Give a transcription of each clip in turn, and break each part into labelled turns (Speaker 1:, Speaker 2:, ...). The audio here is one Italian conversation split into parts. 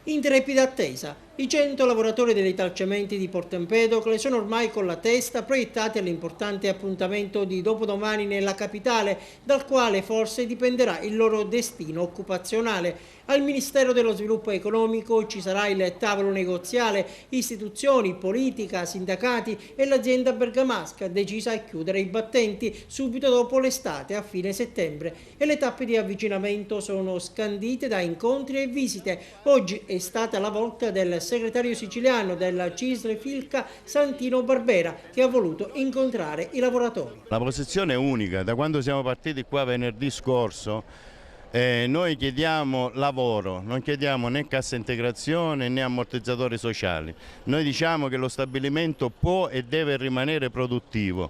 Speaker 1: In trepida attesa, i 100 lavoratori degli Italcementi di Porto Empedocle sono ormai con la testa proiettati all'importante appuntamento di dopodomani nella capitale, dal quale forse dipenderà il loro destino occupazionale. Al Ministero dello Sviluppo Economico ci sarà il tavolo negoziale, istituzioni, politica, sindacati e l'azienda bergamasca decisa a chiudere i battenti subito dopo l'estate a fine settembre, e le tappe di avvicinamento sono scandite da incontri e visite. Oggi è stata la volta del segretario siciliano della CISL Filca, Santino Barbera, che ha voluto incontrare i lavoratori.
Speaker 2: La posizione è unica, da quando siamo partiti qua venerdì scorso. Noi chiediamo lavoro, non chiediamo né cassa integrazione né ammortizzatori sociali. Noi diciamo che lo stabilimento può e deve rimanere produttivo.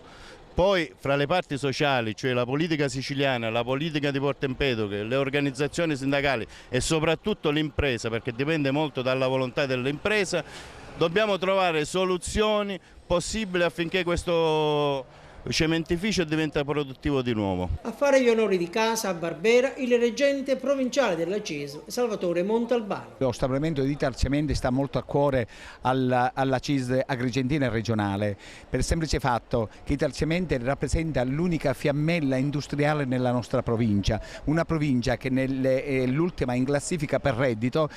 Speaker 2: Poi fra le parti sociali, cioè la politica siciliana, la politica di Porto Empedocle, le organizzazioni sindacali e soprattutto l'impresa, perché dipende molto dalla volontà dell'impresa, dobbiamo trovare soluzioni possibili affinché questo cementificio diventa produttivo di nuovo.
Speaker 1: A fare gli onori di casa a Barbera il reggente provinciale della CISL, Salvatore Montalbano.
Speaker 3: Lo stabilimento di Italcementi sta molto a cuore alla CISL agrigentina regionale, per il semplice fatto che Italcementi rappresenta l'unica fiammella industriale nella nostra provincia, una provincia che è l'ultima in classifica per reddito.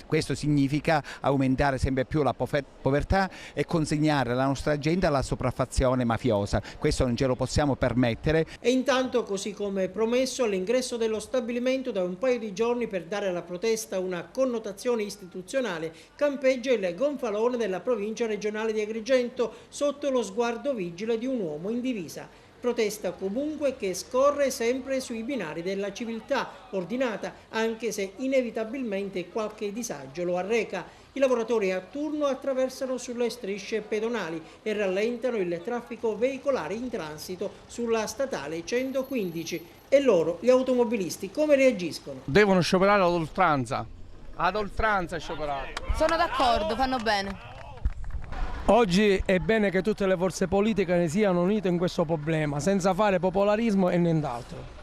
Speaker 3: Questo significa aumentare sempre più la povertà e consegnare la nostra gente alla sopraffazione mafiosa. Questo non ce lo possiamo permettere.
Speaker 1: E intanto, così come promesso, all'ingresso dello stabilimento da un paio di giorni per dare alla protesta una connotazione istituzionale, campeggia il gonfalone della provincia regionale di Agrigento sotto lo sguardo vigile di un uomo in divisa. Protesta comunque che scorre sempre sui binari della civiltà ordinata, anche se inevitabilmente qualche disagio lo arreca. I lavoratori a turno attraversano sulle strisce pedonali e rallentano il traffico veicolare in transito sulla statale 115. E loro, gli automobilisti, come reagiscono?
Speaker 4: Devono scioperare ad oltranza scioperare.
Speaker 5: Sono d'accordo, fanno bene.
Speaker 6: Oggi è bene che tutte le forze politiche ne siano unite in questo problema, senza fare popolarismo e nient'altro.